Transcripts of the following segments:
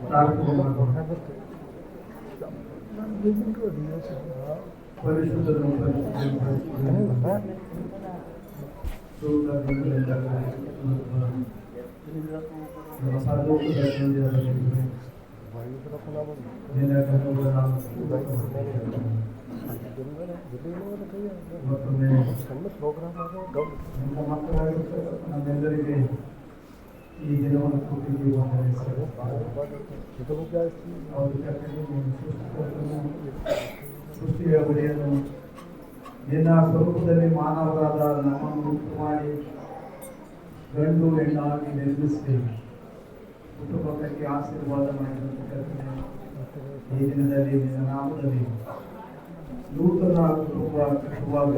ಪ್ರಾರ್ಥನೆ ಮಾಡೋಣ. ಪರಿಶುದ್ಧನು ನಮ್ಮೆಲ್ಲರಿಗೆ ಈ ದಿನವನ್ನು ಕೊಟ್ಟಿದ್ದೀವಿ. ಸೃಷ್ಟಿಯ ಒಡೆಯನು ನಿನ್ನ ಸ್ವರೂಪದಲ್ಲಿ ಮಾನವರಾದ ನಮ್ಮನ್ನು ಉಂಟು ಮಾಡಿ ಗಂಡು ಹೆಣ್ಣಾಗಿ ನಿರ್ಮಿಸಿ ಕುಟುಂಬಕ್ಕೆ ಆಶೀರ್ವಾದ ಮಾಡಿದಂತೆ ಈ ದಿನದಲ್ಲಿ ನಿನ್ನ ನಾಮದಲ್ಲಿ ನೂತನ ಕುಟುಂಬ ಕಟ್ಟುವಾಗ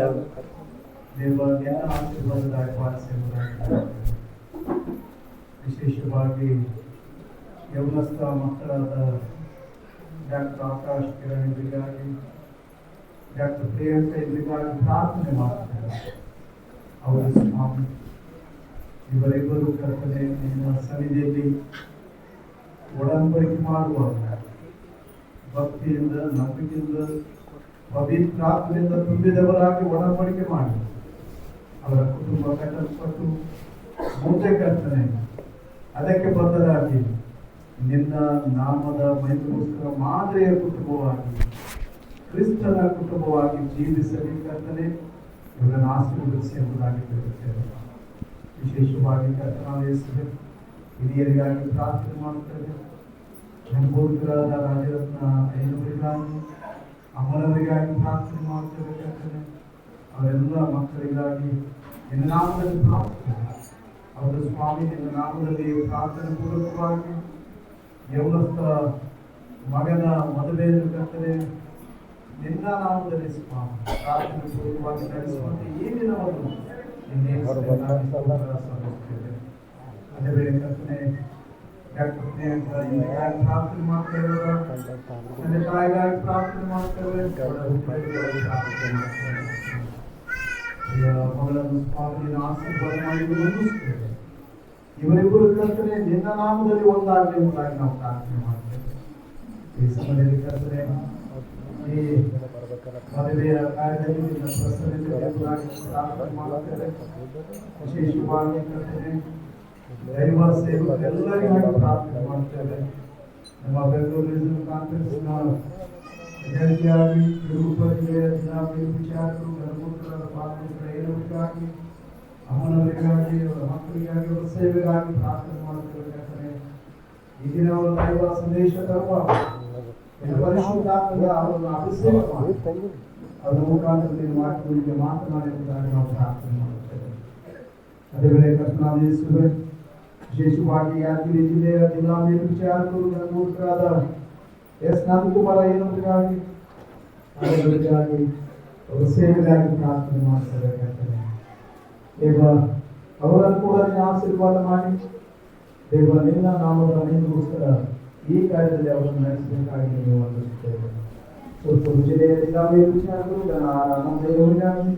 ದೇವ ನಿನ್ನ ಆಶೀರ್ವಾದದ ಪಾಲಿಸುವುದಾಗಿ ವಿಶೇಷವಾಗಿ ಯೌವನಸ್ಥ ಮಕ್ಕಳಾದ ಡಾಕ್ಟರ್ ಆಕಾಶ್ ಕಿರಣ್ ಇವರಿಗಾಗಿ, ಡಾಕ್ಟರ್ ಪ್ರಿಯಾಂಕ ಇವರಿಗಾಗಿ ಪ್ರಾರ್ಥನೆ ಮಾಡ್ತಾರೆ. ಅವರು ಸ್ವಾಮಿ ಇವರಿಬ್ಬರು ಕರ್ತನೆ ನಿಮ್ಮ ಸನ್ನಿಧಿಯಲ್ಲಿ ಒಡಂಬಡಿಕೆ ಮಾಡುವಾಗ ಭಕ್ತಿಯಿಂದ, ನಂಬಿಕೆಯಿಂದ, ಪವಿತ್ರಾತ್ಮದಿಂದ ತುಂಬಿದವರಾಗಿ ಒಡಂಬಡಿಕೆ ಮಾಡಿ ಅವರ ಕುಟುಂಬ ಕಟ್ಟಲ್ಪಟ್ಟು ಮುಂದೆ ಕರ್ತನೆ ಅದಕ್ಕೆ ಬದ್ಧರಾಗಿ ನಿನ್ನ ನಾಮದ ಮಹಿಮೆಗೋಸ್ಕರ ಮಾದರಿಯ ಕುಟುಂಬವಾಗಿ, ಕ್ರಿಸ್ತನ ಕುಟುಂಬವಾಗಿ ಜೀವಿಸಲಿ ಕರ್ತನೆ ಇವರನ್ನು ಆಶೀರ್ವದಿಸಿ ಎಂಬುದಾಗಿ ತಿಳಿಸುತ್ತೇವೆ. ವಿಶೇಷವಾಗಿ ಕರ್ತನಾದ ಯೇಸುವೆ ಹಿರಿಯರಿಗಾಗಿ ಪ್ರಾರ್ಥನೆ ಮಾಡುತ್ತೇವೆ. ಬೋಧಕರಾದ ರಾಜರತ್ನ ಐನವರಿಗಾಗಿ, ಅಮ್ಮನವರಿಗಾಗಿ ಪ್ರಾರ್ಥನೆ ಮಾಡುತ್ತೇವೆ ಕರ್ತನೆ. ಅವರೆಲ್ಲ ಮಕ್ಕಳಿಗಾಗಿ ನಿನ್ನ ನಾಮದಲ್ಲಿ ಪ್ರಾರ್ಥನೆ ಅವರ ಸ್ವಾಮಿ ನಿನ್ನ ನಾಮದಲ್ಲಿ ಪ್ರಾರ್ಥನೆ ಪೂರ್ವಕವಾಗಿ ಯೌವನಸ್ಥ ಮಗನ ಮದುವೆಯನ್ನು ಕರ್ತನೆ ನಿನ್ನ ನಾಮದಲ್ಲಿ ಸ್ವಾಮಿ ಪ್ರಾರ್ಥನೆ ಪೂರ್ವಕವಾಗಿ ನಡೆಸುವಂತೆ ಈ ದಿನವನ್ನು ಅದೇ ವೇಳೆ ಕರ್ತನೆ ಡಾಕ್ಟರ್ ಪ್ರಿಯಾಂಕ ಪ್ರಾರ್ಥನೆ ಮಾಡ್ತೇವೆ, ತಂದೆ ತಾಯಿಗಾಗಿ ಪ್ರಾರ್ಥನೆ ಮಾಡ್ತೇವೆ, ಮಗಳನ್ನು ಸ್ವಾಮಿಯನ್ನು ಆಶೀರ್ವಾದ ಮಾಡಿ ಮುಗಿಸ್ತೇವೆ. ಇವರಿಬ್ಬರು ಕರ್ತನೆ ನಿನ್ನ ನಾಮದಲ್ಲಿ ಒಂದಾಗಲಿ ಎಂಬುದಾಗಿ ನಾವು ಪ್ರಾರ್ಥನೆ ಮಾಡ್ತೇವೆ. ಈ ಸಮಯದಲ್ಲಿ ಕರ್ತನೆ ಈ ಮದುವೆಯ ಕಾರ್ಯದಲ್ಲಿ ನಿನ್ನ ಪ್ರಸನ್ನತೆ ಪ್ರಾರ್ಥನೆ ಮಾಡುತ್ತೇವೆ. ವಿಶೇಷವಾಗಿ ಕರ್ತನೆ ದೈವ ಸೇವಕರೆಲ್ಲರಿಗಾಗಿ ಪ್ರಾರ್ಥನೆ ಮಾಡ್ತೇವೆ. ನಮ್ಮ ಬೆಂಗಳೂರು ರೀಜನಲ್ ಕಾನ್ಫರೆನ್ಸ್ನ ವಿದ್ಯಾರ್ಥಿಯಾಗಿ ತಿರುಪತಿಗೆ ಜಿಲ್ಲಾ ಮೇಲ್ವಿಚಾರಕರು, ಗಣಮೂತ್ರರ ಪಾಲ್ಗೊಳ್ಳುವ ಏನವರಿಗಾಗಿ, ಅಮ್ಮನವರಿಗಾಗಿ, ಅವರ ಮಕ್ಕಳಿಗಾಗಿ, ಅವರ ಸೇವೆಗಾಗಿ ಪ್ರಾರ್ಥನೆ ಮಾಡುತ್ತೇವೆ ಕರ್ತನೆ. ಈ ದಿನ ಅವರ ದೈವ ಸಂದೇಶ ತರುವಾಗ ಪರಿಶುದ್ಧಾತ್ಮದ ಅವರನ್ನು ಅಭಿಷೇಕ ಮಾಡಿ ಅವರ ಮುಖಾಂತರ ಮಾತುಗಳಿಗೆ ಮಾತನಾಡುವುದಾಗಿ ನಾವು ಪ್ರಾರ್ಥನೆ ಮಾಡುತ್ತೇವೆ. ಅದೇ ವೇಳೆ ಕರ್ತನಾದ ಯೇಸುವೆ ವಿಶೇಷವಾಗಿ ಯಾದಗಿರಿ ಜಿಲ್ಲೆಯ ಜಿಲ್ಲಾ ಮೇಲ್ವಿಚಾರಕರು, ಗಣಮೂತ್ರರಾದ ಎಸ್ ನಂದಕುಮಾರ ಏನವರಿಗಾಗಿ, ಅವರ ಸೇವೆಗಾಗಿ ಪ್ರಾರ್ಥನೆ ಮಾಡ್ತಾರೆ ಕರ್ತನೆ. ದೇವ ಅವರನ್ನು ಕೂಡ ನಿನ್ನ ಆಶೀರ್ವಾದ ಮಾಡಿ ದೇವ ನಿನ್ನ ನಾಮದ ಮಹಿಮೆಗೋಸ್ಕರ ಈ ಕಾರ್ಯದಲ್ಲಿ ಅವರನ್ನು ನಡೆಸಬೇಕಾಗಿ ನೀವು ವಂದಿಸುತ್ತೇವೆ. ಸ್ವಲ್ಪ ಜಿಲ್ಲೆಯ ಜಿಲ್ಲಾ ಮೇಲ್ವಿಚಾರಕರು ನಮ್ಮವರಿಗಾಗಿ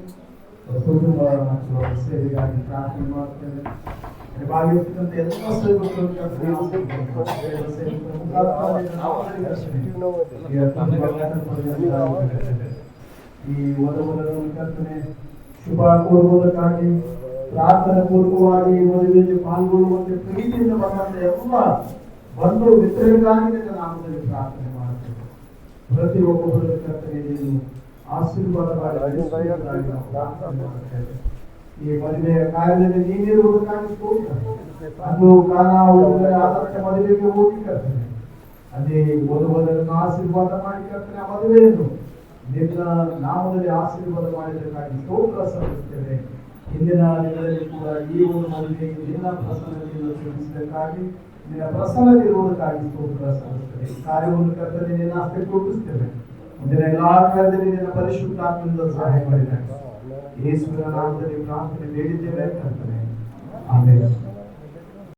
ಕುಟುಂಬ ಮತ್ತು ಅವರ ಸೇವೆಗಾಗಿ ಪ್ರಾರ್ಥನೆ ಮಾಡುತ್ತೇವೆ. ಭಾಗವಹಿಸಿದಂತೆ ಎಲ್ಲ ಸೇವಕರು ಈ ವಧುವರರನ್ನು ಕರ್ತನೆ ಶುಭ ಕೋರುವುದಕ್ಕಾಗಿ ಪ್ರಾರ್ಥನೆ ಪೂರ್ವಕವಾಗಿ ಮದುವೆಯಲ್ಲಿ ಪಾಲ್ಗೊಳ್ಳುವಂತೆ ಪ್ರೀತಿಯಿಂದ ಬಂದಂತೆ ಎಲ್ಲ ಬಂದು ಮಿತ್ರರಿಗಾಗಿ ನಾಮದಲ್ಲಿ ಪ್ರಾರ್ಥನೆ ಮಾಡುತ್ತೇವೆ. ಪ್ರತಿಯೊಬ್ಬರು ಕರ್ತನೆ ನೀನು ಆಶೀರ್ವಾದ ಪ್ರಾರ್ಥನೆ ಮಾಡುತ್ತೇವೆ. ಈ ಮದುವೆಯ ಕಾರ್ಯದಲ್ಲಿ ನೀನಿರುವುದಕ್ಕಾಗಿ ಅದು ಆದರ್ಶ ಮದುವೆಗೆ ಹೋಗಿ ಕರ್ತನೆ ಅದೇ ವಧುವರರನ್ನು ಆಶೀರ್ವಾದ ಮಾಡಿ ಕರ್ತನೆ ಆ ಮದುವೆಯನ್ನು ನಿನ್ನ ನಾಮದಲ್ಲಿ ಆಶೀರ್ವಾದ ಮಾಡಿದ್ದಕ್ಕಾಗಿ ಸ್ತೋತ್ರ ಸಲ್ಲಿಸುತ್ತೇವೆ. ಹಿಂದಿನ ದಿನದಲ್ಲಿ ಕೂಡ ಈ ಒಂದು ಮದುವೆಗೆ ನಿನ್ನ ಪ್ರಸನ್ನತೆಯನ್ನು ತಿಳಿಸಿದ್ದಕ್ಕಾಗಿ ನಿನ್ನ ಪ್ರಸನ್ನತೆ ಇರುವುದಕ್ಕಾಗಿ ಸ್ತೋತ್ರ ಸಲ್ಲಿಸುತ್ತೇವೆ. ಈ ಕಾರ್ಯವನ್ನು ಕರ್ತನೆ ನಿನ್ನ ಹಸ್ತಕ್ಕೆ ಒಪ್ಪಿಸುತ್ತೇವೆ. ಮುಂದಿನ ಎಲ್ಲಾ ಕಾರ್ಯದಲ್ಲಿ ನಿನ್ನ ಪರಿಶುದ್ಧಾತ್ಮದಿಂದ ಸಹಾಯ ಮಾಡಿದಾಗ ಯೇಸುವಿನ ನಾಮದಲ್ಲಿ ಪ್ರಾರ್ಥನೆ ಬೇಡಿದ್ದೇವೆ ಕರ್ತನೆ. ಆಮೆನ್.